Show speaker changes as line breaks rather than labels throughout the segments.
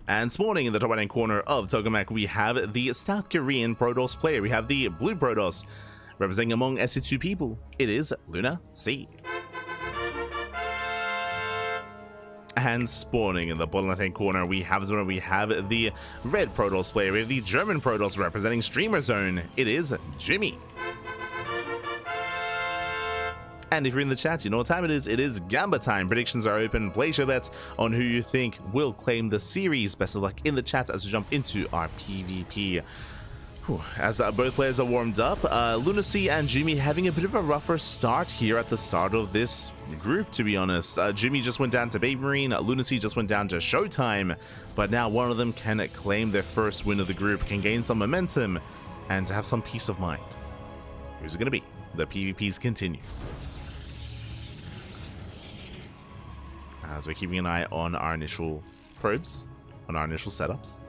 And spawning in the top right hand corner of Tokamak, we have the South Korean Protoss player. We have the blue Protoss. Representing among SC2 people, it is LunaSea. And spawning in the bottom left hand corner, we have the red Protoss player. We have the German Protoss representing Streamer Zone. It is Jumy. And if you're in the chat, you know what time it is. It is Gamba time. Predictions are open. Place your bets on who you think will claim the series. Best of luck in the chat as we jump into our PvP. As both players are warmed up, LunaSea and Jumy having a bit of a rougher start here at the start of this group, to be honest. Jumy just went down to Baby Marine, LunaSea just went down to Showtime, but now one of them can claim their first win of the group, can gain some momentum, and have some peace of mind. Who's it going to be? The PvPs continue. As we're keeping an eye on our initial probes, on our initial setups.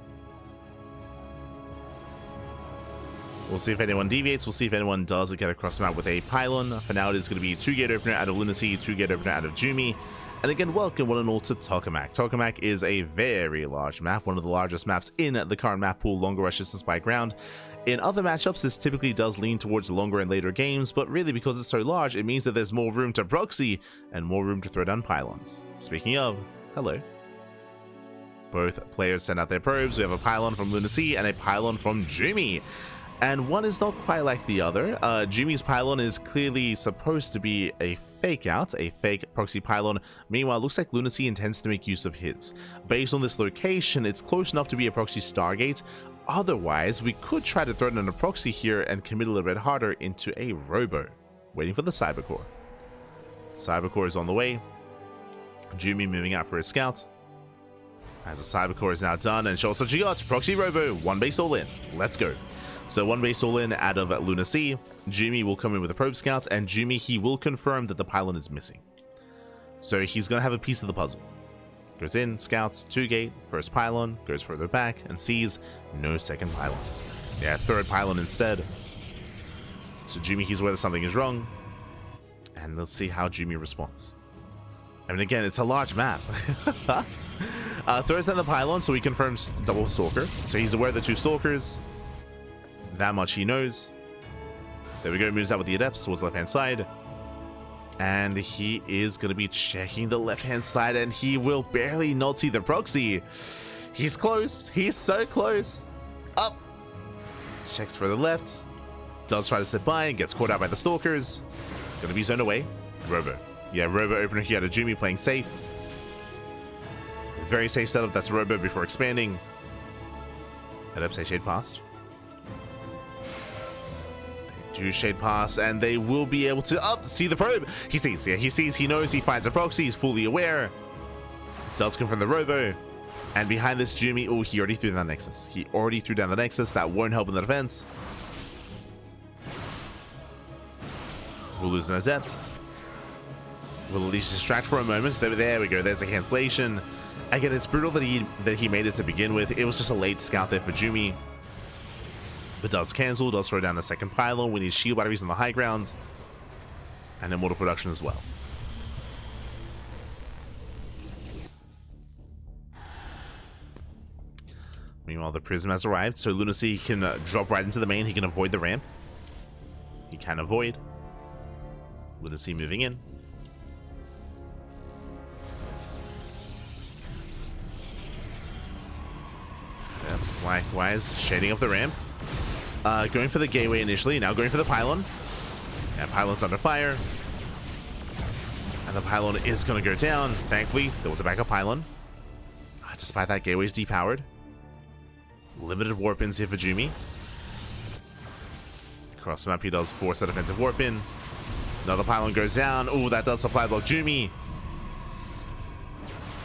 We'll see if anyone deviates. We'll see if anyone does get across the map with a pylon. For now, it is going to be 2-gate opener out of LunaSea, 2-gate opener out of Jumy. And again, welcome one and all to Tokamak. Tokamak is a very large map, one of the largest maps in the current map pool, longer rush distance by ground. In other matchups, this typically does lean towards longer and later games, but really because it's so large, it means that there's more room to proxy and more room to throw down pylons. Speaking of, hello. Both players send out their probes. We have a pylon from LunaSea and a pylon from Jumy. And one is not quite like the other. Jumy's pylon is clearly supposed to be a fake out, a fake proxy pylon. Meanwhile, it looks like LunaSea intends to make use of his. Based on this location, it's close enough to be a proxy Stargate. Otherwise, we could try to throw down a proxy here and commit a little bit harder into a Robo. Waiting for the Cybercore. Cybercore is on the way. Jumy moving out for his scout. As the Cybercore is now done, and shows what you got. Proxy Robo, one base all in. Let's go. So one base all in out of LunaSea. Jumy will come in with a probe scout, and Jumy, he will confirm that the pylon is missing. So he's going to have a piece of the puzzle. Goes in, scouts, 2-gate, first pylon, goes further back, and sees no second pylon. Yeah, third pylon instead. So Jumy, he's aware that something is wrong. And let's see how Jumy responds. I mean, again, it's a large map. Throws down the pylon, so he confirms double stalker. So he's aware of the two stalkers. That much he knows. There we go, moves out with the adepts towards the left hand side. And he is going to be checking the left hand side, and he will barely not see the proxy. He's close. He's so close. Up. Checks for the left. Does try to slip by and gets caught out by the stalkers. Going to be zoned away. Robo. Yeah, Robo opener here to Jumy, playing safe. Very safe setup. That's Robo before expanding. Adepts say shade past. Do shade pass, and they will be able to see the probe. He sees, yeah, he sees, he knows, he finds a proxy, he's fully aware. Does confirm the Robo, and behind this Jumy, oh, he already threw down the Nexus. He already threw down the Nexus. That won't help in the defense. We'll lose an adept. We'll at least distract for a moment. There we go. There's a cancellation. Again, it's brutal that he made it to begin with. It was just a late scout there for Jumy. But does cancel, does throw down a second pylon. We need shield batteries on the high ground. And then mortar production as well. Meanwhile, the Prism has arrived, so LunaSea can drop right into the main. He can avoid the ramp. He can avoid. LunaSea moving in. Yep, likewise, shading up the ramp. Going for the gateway initially, now going for the pylon. And pylon's under fire. And the pylon is going to go down. Thankfully, there was a backup pylon. Despite that, gateway's depowered. Limited warp-ins here for Jumy. Across the map, he does force a defensive warp-in. Another pylon goes down. Oh, that does supply block Jumy.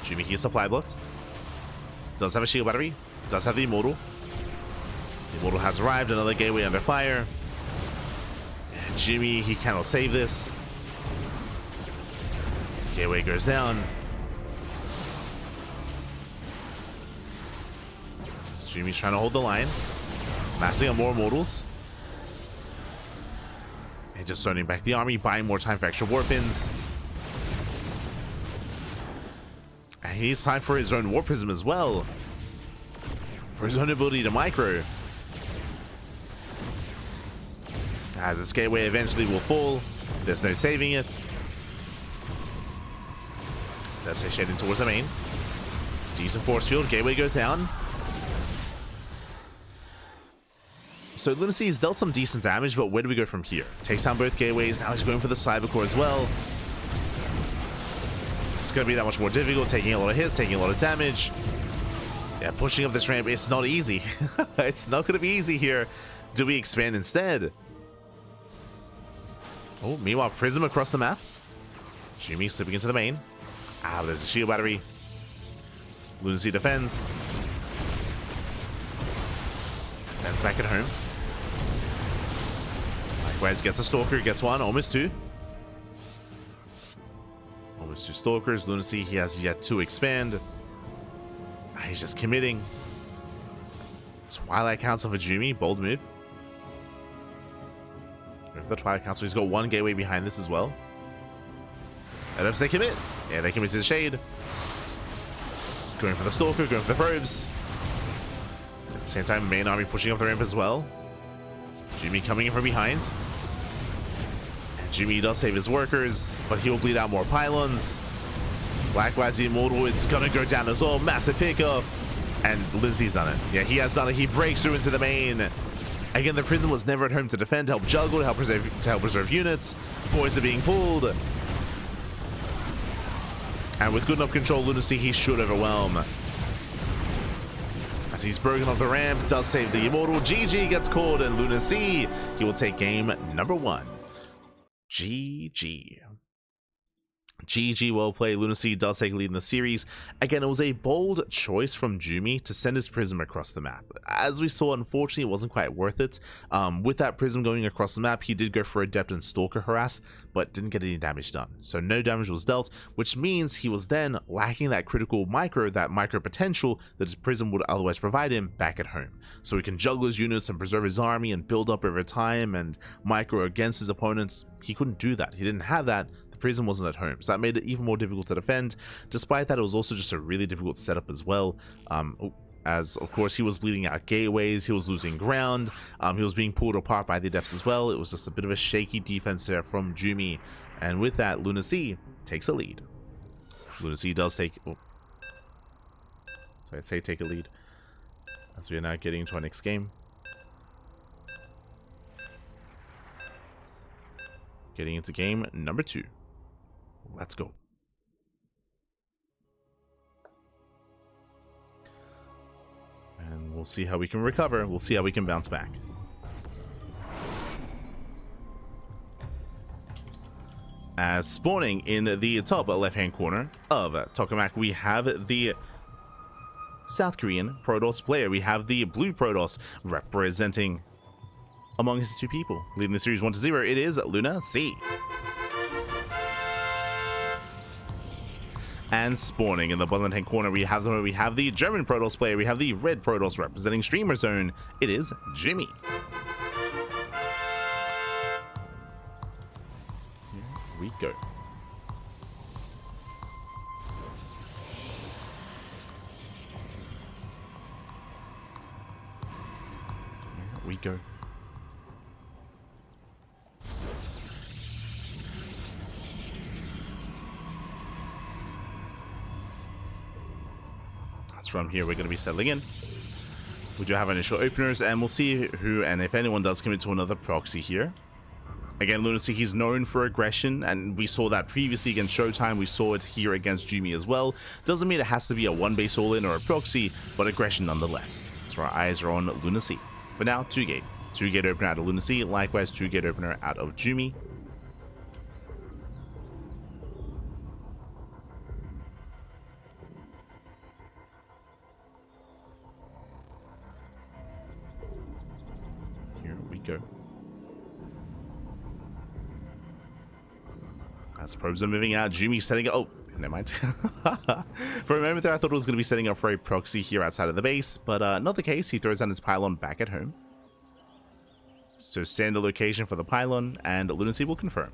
Jumy here supply blocked. Does have a shield battery. Does have the Immortal. The Immortal has arrived. Another gateway under fire. And Jumy, he cannot save this. Gateway goes down. Jumy's trying to hold the line. Massing on more Immortals. And just zoning back the army, buying more time for extra warp-ins. And he's time for his own Warp Prism as well. for his own ability to micro. As this gateway eventually will fall, there's no saving it. That's shading towards the main. Decent force field, gateway goes down. So LunaSea's dealt some decent damage, but where do we go from here? Takes down both gateways, now he's going for the cyber core as well. It's going to be that much more difficult, taking a lot of hits, taking a lot of damage. Yeah, pushing up this ramp, it's not easy. It's not going to be easy here. Do we expand instead? Oh, meanwhile, Prism across the map. Jumy slipping into the main. Ah, there's a shield battery. LunaSea defends. Defends back at home. Likewise, gets a Stalker, gets one, almost two. Almost two Stalkers. LunaSea, he has yet to expand. He's just committing. Twilight Council for Jumy, bold move. The Twilight Council, he's got one gateway behind this as well. And they commit. Yeah, they commit to the shade. Going for the Stalker, going for the probes. At the same time, main army pushing up the ramp as well. Jumy coming in from behind. And Jumy does save his workers, but he will bleed out more pylons. Likewise, the Immortal, it's gonna go down as well. Massive pickup. And LunaSea's done it. Yeah, he has done it. He breaks through into the main. Again, the Prism was never at home to defend, to help juggle, to help preserve units. Boys are being pulled. And with good enough control, LunaSea, he should overwhelm. As he's broken off the ramp, does save the Immortal. GG gets called, and LunaSea, he will take game number 1. GG. GG, well played. LunaSea does take lead in the series. Again, it was a bold choice from Jumy to send his Prism across the map. As we saw, unfortunately, it wasn't quite worth it. With that Prism going across the map, he did go for Adept and Stalker harass, but didn't get any damage done. So no damage was dealt, which means he was then lacking that critical micro, that micro potential that his Prism would otherwise provide him back at home. So he can juggle his units and preserve his army and build up over time and micro against his opponents. He couldn't do that. He didn't have that. Prism wasn't at home, so that made it even more difficult to defend. Despite that, it was also just a really difficult setup as well, as of course he was bleeding out gateways, he was losing ground, he was being pulled apart by the Adepts as well. It was just a bit of a shaky defense there from Jumy, and with that, LunaSea takes a lead. LunaSea does take, take a lead, as we are now getting into our next game. Getting into game number 2. Let's go. And we'll see how we can recover. We'll see how we can bounce back. As spawning in the top left-hand corner of Tokamak, we have the South Korean Protoss player. We have the blue Protoss representing among his two people. Leading the series 1-0, it is LunaSea. And spawning in the bottom hand corner, we have the German Protoss player. We have the red Protoss representing Streamer Zone. It is Jumy. Here we go. Here we go. From here, we're going to be settling in. We do have initial openers, and we'll see who and if anyone does commit to another proxy here. Again, LunaSea, he's known for aggression, and we saw that previously against Showtime. We saw it here against Jumy as well. Doesn't mean it has to be a one-base all-in or a proxy, but aggression nonetheless. So our eyes are on LunaSea. But now, 2-gate. 2-gate opener out of LunaSea, likewise 2-gate opener out of Jumy. Go. As probes are moving out, Jumy setting up. Oh, never mind. For a moment there, I thought it was going to be setting up for a proxy here outside of the base, but not the case. He throws down his pylon back at home. So standard location for the pylon, and LunaSea will confirm.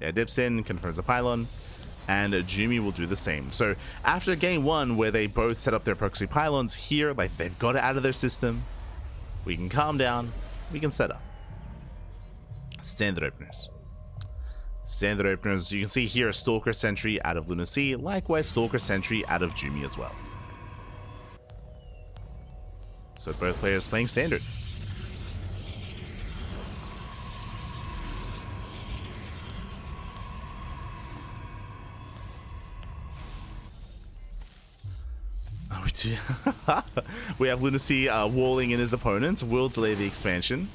Yeah, dips in, confirms the pylon, and Jumy will do the same. So after game one, where they both set up their proxy pylons here, like they've got it out of their system, we can calm down, we can set up. Standard openers. Standard openers, you can see here a Stalker Sentry out of LunaSea, likewise Stalker Sentry out of Jumy as well. So both players playing standard. Oh, we do. We have LunaSea walling in his opponent, will delay the expansion.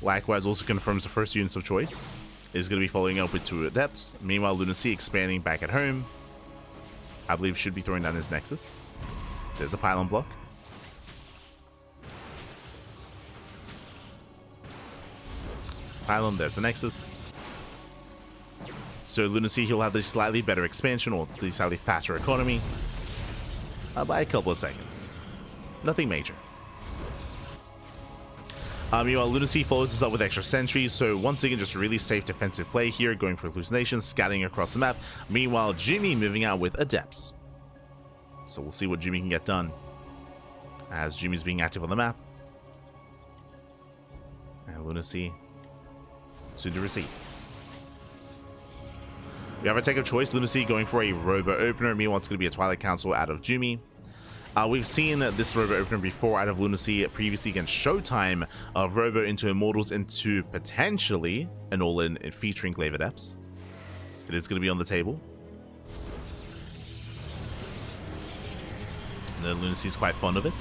Likewise also confirms the first units of choice. Is going to be following up with 2 Adepts. Meanwhile, LunaSea expanding back at home. I believe should be throwing down his Nexus. There's a pylon block. Pylon, there's the Nexus. So LunaSea, he'll have the slightly better expansion, or the slightly faster economy, by a couple of seconds. Nothing major. Meanwhile, LunaSea follows this up with extra sentries, so once again, just really safe defensive play here, going for hallucinations, scouting across the map. Meanwhile, Jumy moving out with Adepts. So we'll see what Jumy can get done, as Jumy's being active on the map. And LunaSea soon to receive. We have a take of choice. LunaSea going for a Robo Opener. Meanwhile, it's going to be a Twilight Council out of Jumy. We've seen this Robo Opener before out of LunaSea previously against Showtime. Robo into Immortals into potentially an all-in featuring Glaive Adepts. It is going to be on the table. And then LunaSea's quite fond of it.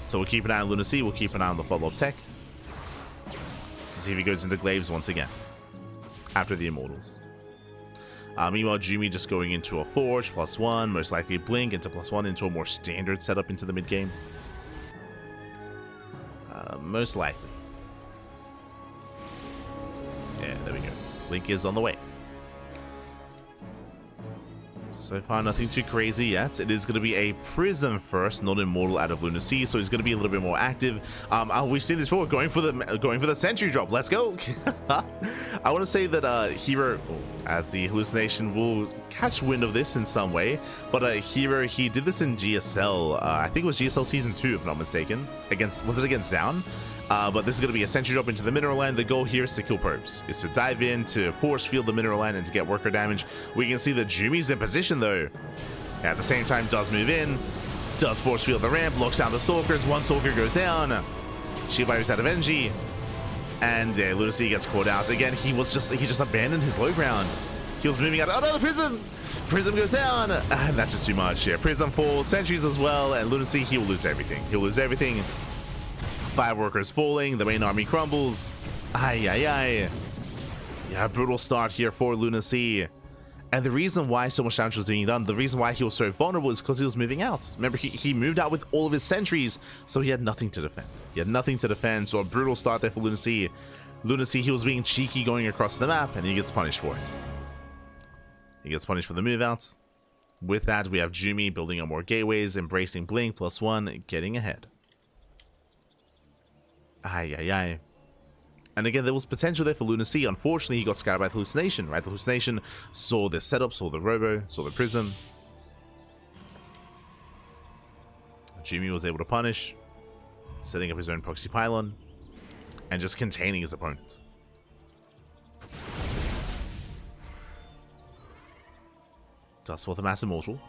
So we'll keep an eye on LunaSea. We'll keep an eye on the follow-up tech to see if he goes into Glaives once again after the Immortals. Meanwhile, Jumy just going into a Forge, +1, most likely Blink into +1 into a more standard setup into the mid-game. Most likely. Yeah, there we go. Blink is on the way. So far, nothing too crazy yet. It is going to be a Prism first, not Immortal out of LunaSea, so he's going to be a little bit more active. We've seen this before, going for the Sentry drop. Let's go. I want to say that Hero, as the hallucination, will catch wind of this in some way. But Hero, he did this in GSL. I think it was GSL Season 2, if I'm not mistaken. Was it against Zaun? But this is going to be a sentry drop into the mineral land. The goal here is to kill probes. It's to dive in, to force field the mineral land, and to get worker damage. We can see that Jumy's in position, though. At the same time, does move in, does force field the ramp, locks down the Stalkers. One Stalker goes down. Shield Virus out of energy. And yeah, LunaSea gets caught out. Again, he just abandoned his low ground. He was moving out. Oh no, the Prism! Prism goes down. And that's just too much. Yeah, Prism falls, sentries as well, and LunaSea, he will lose everything. He'll lose everything. 5 workers falling, the main army crumbles. Ay, ay, ay. Yeah, brutal start here for LunaSea. And the reason why so much damage was being done, the reason why he was so vulnerable is because he was moving out. Remember, he moved out with all of his sentries, so he had nothing to defend. He had nothing to defend, so a brutal start there for LunaSea. LunaSea, he was being cheeky going across the map, and he gets punished for it. He gets punished for the move out. With that, we have Jumy building up more gateways, embracing Blink, +1, getting ahead. Ay, ay, ay. And again, there was potential there for LunaSea. Unfortunately, he got scattered by the hallucination, right? The hallucination saw the setup, saw the Robo, saw the Prism. Jumy was able to punish, setting up his own proxy pylon, and just containing his opponent. Dust for the Mass Immortal.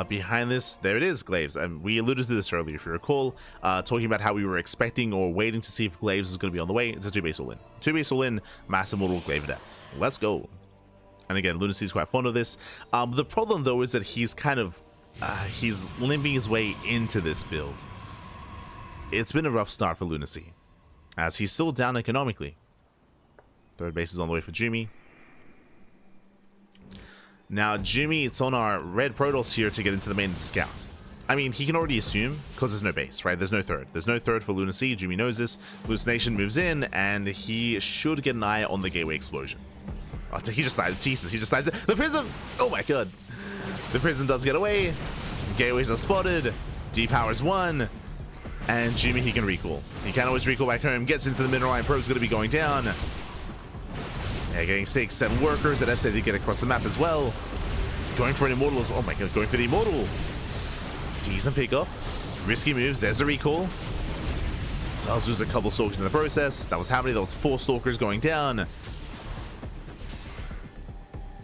Behind this, there it is, Glaives. And we alluded to this earlier, if you recall, talking about how we were expecting or waiting to see if Glaives is going to be on the way. It's a 2-base all-in. 2-base all-in, Mass Immortal, Glaive Adept. Let's go. And again, LunaSea's quite fond of this. The problem, though, is that he's kind of, he's limping his way into this build. It's been a rough start for LunaSea, as he's still down economically. 3rd base is on the way for Jumy. Now, Jumy, it's on our red Protoss here to get into the main scout. I mean, he can already assume, because there's no base, right? There's no 3rd. There's no 3rd for LunaSea. Jumy knows this. Hallucination moves in, and he should get an eye on the gateway explosion. Oh, he just died. Jesus, he just died. The Prism! Oh my god. The Prism does get away. Gateways are spotted. Depowers 1. And Jumy, he can recall. He can always recall back home. Gets into the mineral line. Probe's going to be going down. Yeah, getting 6, 7 workers. That FZ did get across the map as well. Going for an immortal. Oh my god, going for the immortal. Decent pick up. Risky moves. There's the recall. Does lose a couple stalkers in the process. That was how many? That was 4 stalkers going down.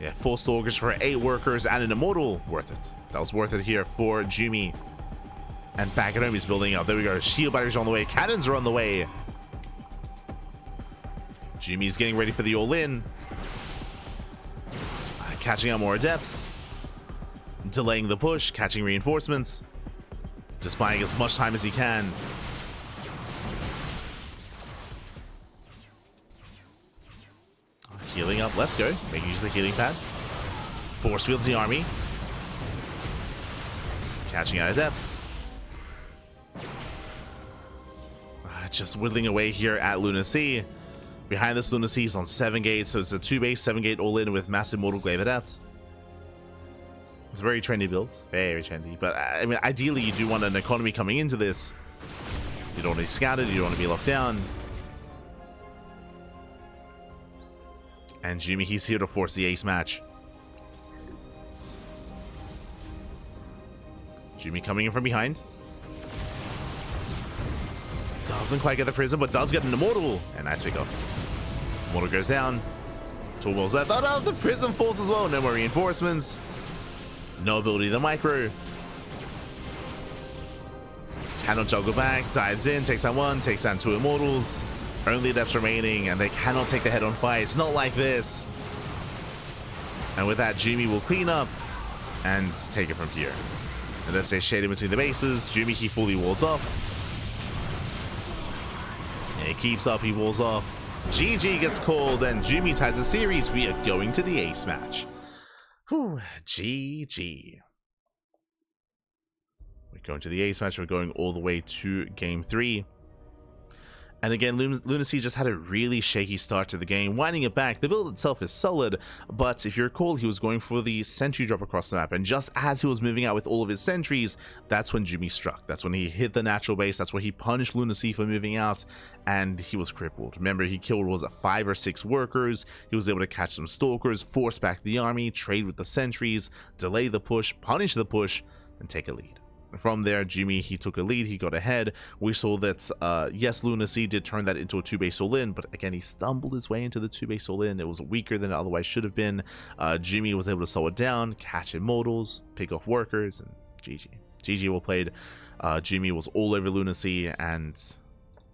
Yeah, 4 stalkers for 8 workers and an immortal. Worth it. That was worth it here for Jumy. And back at home, he's building up. There we go. Shield batteries are on the way. Cannons are on the way. Jumy's getting ready for the all-in. Catching out more adepts. Delaying the push. Catching reinforcements. Just buying as much time as he can. Healing up. Let's go. Making use of the healing pad. Force fields the army. Catching out adepts. Just whittling away here at LunaSea. Behind this, LunaSea is on 7 gates, so it's a 2-base, 7-gate all-in with massive Mortal Glaive Adept. It's a very trendy build. Very trendy. But, I mean, ideally, you do want an economy coming into this. You don't want to be scouted, you don't want to be locked down. And Jumy, he's here to force the ace match. Jumy coming in from behind. Doesn't quite get the prism, but does get an immortal. And nice pick up. Immortal goes down. 2 walls left. Oh no, the prism falls as well. No more reinforcements. No ability to the micro. Cannot juggle back. Dives in. Takes down 1. Takes down 2 immortals. Only adepts remaining, and they cannot take the head-on fight. It's not like this. And with that, Jumy will clean up and take it from here. And then say shading between the bases. Jumy, he fully walls up. Yeah, he keeps up, he walls off. GG gets called, and Jumy ties the series. We are going to the ace match. Whew, GG. We're going to the ace match. We're going all the way to game 3. And again, LunaSea just had a really shaky start to the game, winding it back. The build itself is solid, but if you recall, he was going for the sentry drop across the map, and just as he was moving out with all of his sentries, that's when Jumy struck. That's when he hit the natural base. That's where he punished LunaSea for moving out, and he was crippled. Remember, he killed, was it 5 or 6 workers. He was able to catch some stalkers, force back the army, trade with the sentries, delay the push, punish the push, and take a lead. From there, Jumy, he took a lead, he got ahead. We saw that, yes, LunaSea did turn that into a 2-base all-in, but again, he stumbled his way into the 2-base all-in. It was weaker than it otherwise should have been. Jumy was able to slow it down, catch immortals, pick off workers, and GG. GG well played. Jumy was all over LunaSea, and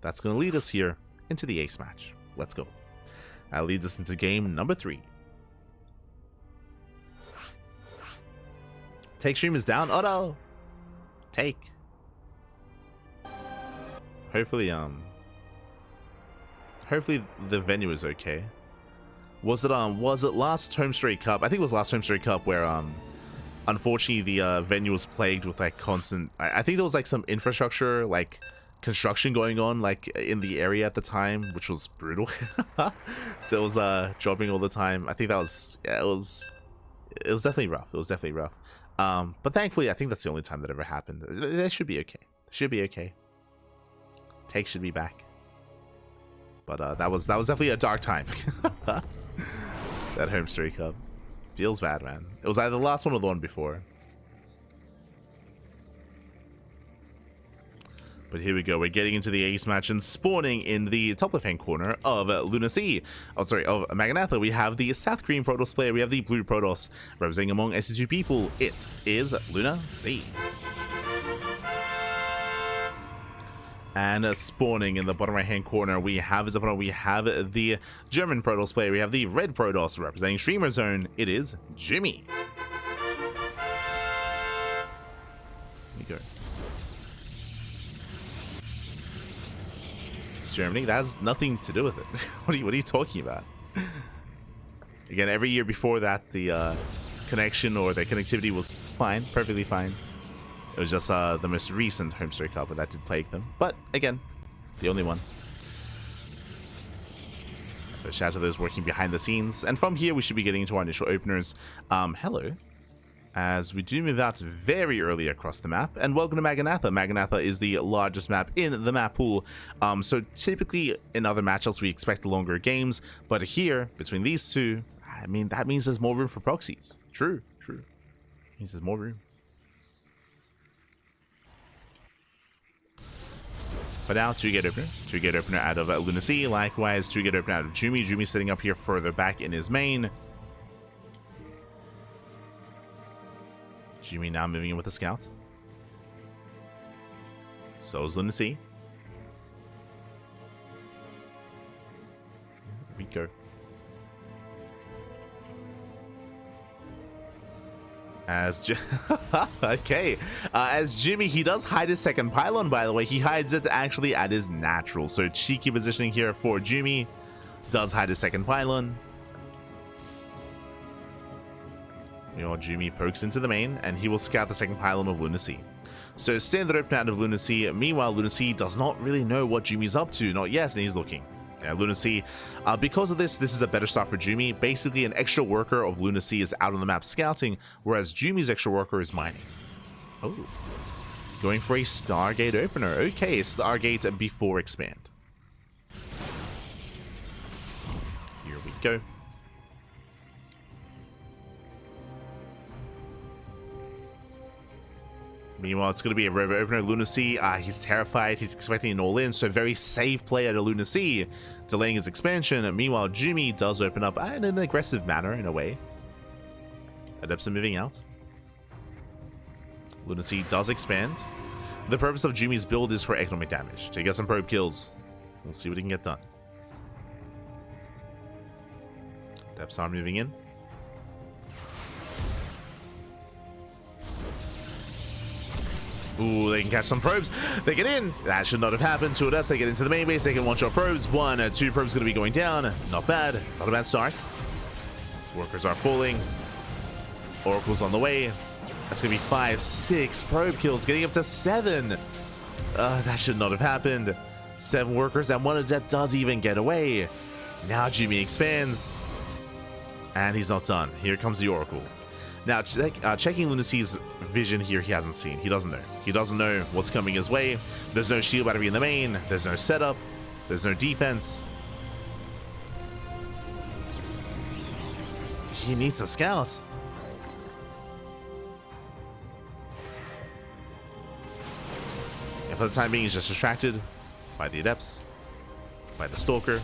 that's going to lead us here into the ace match. Let's go. That leads us into game number 3. Take stream is down. Oh no! Take. Hopefully the venue is okay. Was it last HomeStory Cup? I think it was last HomeStory Cup where unfortunately the venue was plagued with like constant, I think there was like some infrastructure like construction going on like in the area at the time, which was brutal. So it was dropping all the time. I think that was, yeah, it was definitely rough. It was definitely rough. But thankfully, I think that's the only time that ever happened. They should be okay. Should be okay. Take should be back. But that was definitely a dark time. That HomeStory Cup feels bad, man. It was either the last one or the one before. But here we go. We're getting into the ace match and spawning in the top left-hand corner of LunaSea. Oh, sorry, of Maganatha. We have the South Korean Protoss player. We have the blue Protoss. Representing among SC2 people, it is LunaSea. And spawning in the bottom right-hand corner, we have his opponent. We have the German Protoss player. We have the red Protoss. Representing Streamer Zone, it is Jumy. Here we go. Germany, that has nothing to do with it. What are you talking about? Again, every year before that, the connection or the connectivity was fine, perfectly fine. It was just the most recent HomeStory Cup, that did plague them. But again, the only one. So shout out to those working behind the scenes. And from here, we should be getting into our initial openers. Hello. as we do move out very early across the map. And welcome to Maganatha. Maganatha is the largest map in the map pool. So typically in other matchups we expect longer games, but here between these two, I mean, that means there's more room for proxies. True. Means there's more room. But now 2-gate opener. 2-gate opener out of LunaSea. Likewise, 2-gate opener out of Jumy. Jumy sitting up here further back in his main. Jumy now moving in with the scout. So is LunaSea. Here we go. As okay, as Jumy, he does hide his second pylon, by the way. He hides it actually at his natural. So cheeky positioning here for Jumy. Does hide his second pylon. You know, Jumy pokes into the main, and he will scout the second pylon of LunaSea. So standard open out of LunaSea. Meanwhile, LunaSea does not really know what Jumy's up to, not yet, and he's looking. Yeah, LunaSea, because of this is a better start for Jumy. Basically, an extra worker of LunaSea is out on the map scouting, whereas Jumy's extra worker is mining. Oh, going for a Stargate opener. Okay, Stargate before expand. Here we go. Meanwhile, it's going to be a robo opener. LunaSea, he's terrified. He's expecting an all-in, so very safe play out of LunaSea, delaying his expansion. Meanwhile, Jumy does open up in an aggressive manner, in a way. Adepts are moving out. LunaSea does expand. The purpose of Jumy's build is for economic damage, to get some probe kills. We'll see what he can get done. Adepts are moving in. Ooh, they can catch some probes. They get in. That should not have happened. 2 adepts, they get into the main base. They can one-shot probes. 1, 2 probes going to be going down. Not bad. Not a bad start. These workers are falling. Oracle's on the way. That's going to be 5, 6 probe kills. Getting up to 7. That should not have happened. 7 workers, and 1 adept does even get away. Now Jumy expands. And he's not done. Here comes the Oracle. Now, checking LunaSea's vision here, he hasn't seen. He doesn't know. He doesn't know what's coming his way. There's no shield battery in the main. There's no setup. There's no defense. He needs a scout. And for the time being, he's just distracted by the adepts, by the stalker.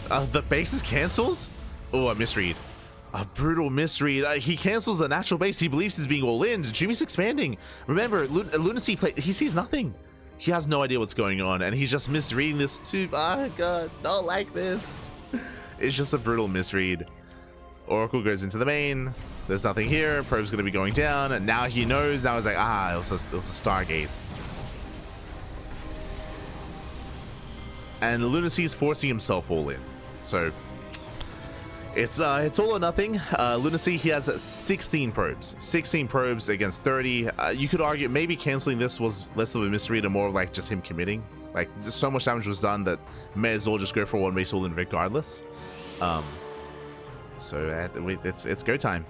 The base is cancelled? Oh, a misread. A brutal misread. He cancels the natural base. He believes he's being all in. Jumy's expanding. Remember, LunaSea play. He sees nothing. He has no idea what's going on, and he's just misreading this too. Oh god, don't like this. It's just a brutal misread. Oracle goes into the main. There's nothing here. Probe's gonna be going down, and now he knows. Now he's like, it was a Stargate. And LunaSea's forcing himself all in. So it's all or nothing. LunaSea, he has 16 probes. 16 probes against 30. You could argue maybe canceling this was less of a misread and more of like just him committing. Like, just so much damage was done that may as well just go for one base all in regardless. So it's go time.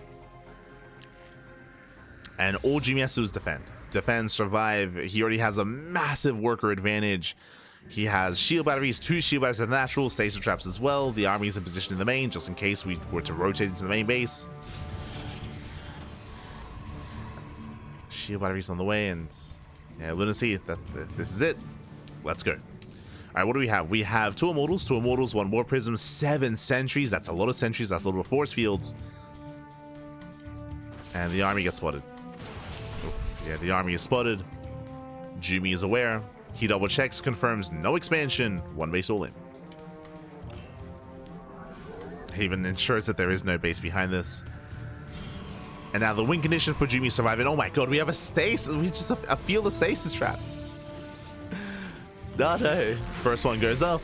And all Jumy has to do is defend. Defend, survive. He already has a massive worker advantage. He has shield batteries, 2 shield batteries at natural, stasis traps as well. The army is in position in the main, just in case we were to rotate into the main base. Shield batteries on the way, and yeah, LunaSea, this is it. Let's go. All right, what do we have? We have 2 immortals, 1 war prism, 7 sentries. That's a lot of sentries. That's a lot of force fields. And the army gets spotted. Oof. Yeah, the army is spotted. Jumy is aware. He double checks, confirms no expansion, 1 base all in. He even ensures that there is no base behind this. And now the win condition for Jumy surviving. Oh my god, we have a stasis. We just a field of stasis traps. No. First one goes up.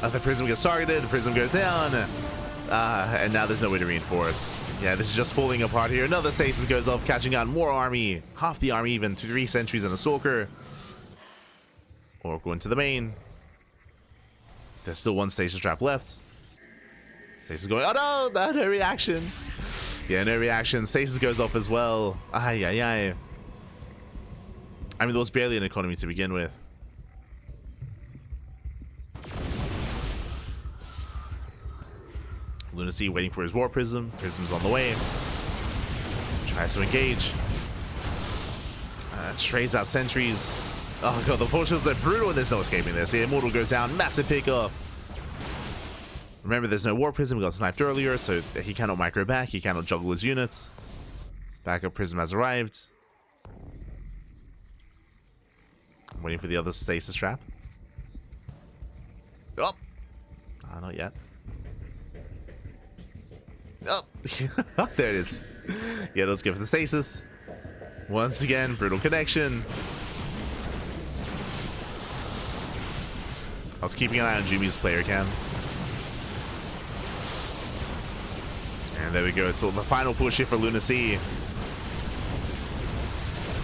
The prism gets targeted, the prism goes down. And now there's no way to reinforce. Yeah, this is just falling apart here. Another stasis goes up, catching on more army. Half the army even, 3 sentries and a stalker. Oracle into the main. There's still 1 stasis trap left. Stasis going, oh no, no reaction. Yeah, no reaction. Stasis goes off as well. Ay, ay, ay. I mean, there was barely an economy to begin with. LunaSea waiting for his War Prism. Prism's on the way. Tries to engage. Trades out sentries. Oh god, the portions are brutal and there's no escaping this. The Immortal goes down. Massive pickoff. Remember, there's no War Prism. We got sniped earlier, so he cannot micro back. He cannot juggle his units. Backup Prism has arrived. I'm waiting for the other stasis trap. Oh! Ah, not yet. Oh! There it is. Yeah, let's go for the stasis. Once again, brutal connection. I was keeping an eye on Jumy's player cam. And there we go. So the final push here for LunaSea.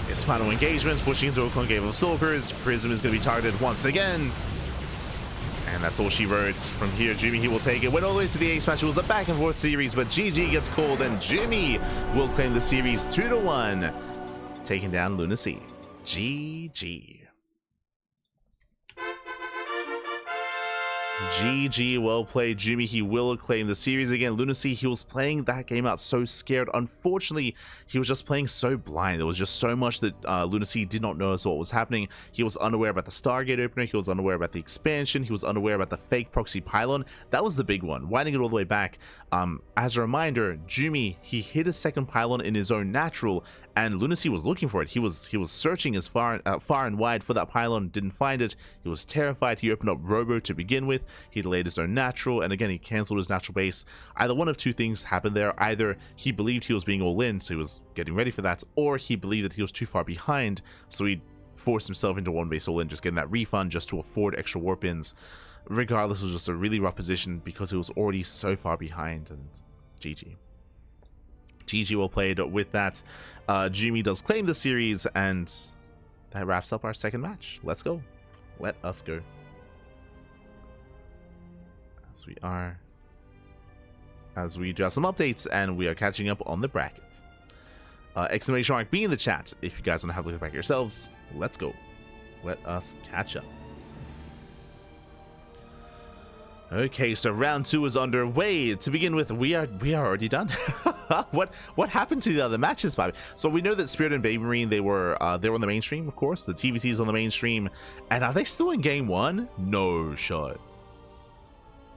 His final engagements, pushing into a concave of Stalkers. Prism is going to be targeted once again. And that's all she wrote. From here, Jumy, he will take it. Went all the way to the ace match. It was a back and forth series, but GG gets called, and Jumy will claim the series 2-1, taking down LunaSea. GG. GG, well played, Jumy. He will claim the series again. LunaSea, he was playing that game out so scared. Unfortunately, he was just playing so blind. There was just so much that LunaSea did not know what was happening. He was unaware about the Stargate opener. He was unaware about the expansion. He was unaware about the fake proxy pylon. That was the big one, winding it all the way back. As a reminder, Jumy, he hit a second pylon in his own natural, and LunaSea was looking for it. He was searching as far and wide for that pylon, didn't find it. He was terrified. He opened up Robo to begin with. He delayed his own natural, and again, he cancelled his natural base. Either one of two things happened there. Either he believed he was being all in, so he was getting ready for that, or he believed that he was too far behind, so he forced himself into one base all in, just getting that refund just to afford extra warp ins. Regardless, it was just a really rough position because he was already so far behind, and GG. GG, well played with that. Jumy does claim the series, and that wraps up our second match. Let's go. Let us go. As we do have some updates, and we are catching up on the bracket. Exclamation mark be in the chat if you guys want to have a look at the bracket yourselves. Let's go. Let us catch up. Okay, so round 2 is underway. To begin with, we are already done. What happened to the other matches, Bobby? So we know that Spirit and Baby Marine, they were on the mainstream, of course. The TVT is on the mainstream, and are they still in game 1? No shot.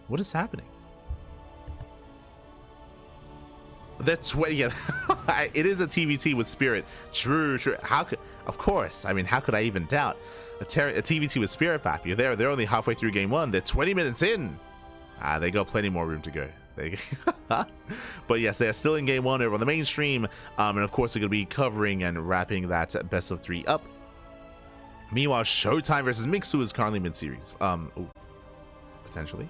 What is happening? That's what, yeah. It is a TVT with Spirit. True. How could? Of course. I mean, how could I even doubt a TVT with Spirit, Pappy? They're only halfway through game 1. They're 20 minutes in. They got plenty more room to go. But yes, they're still in game 1 over on the mainstream, and of course they're going to be covering and wrapping that best of 3 up. Meanwhile, Showtime versus Mixu is currently mid-series. Potentially.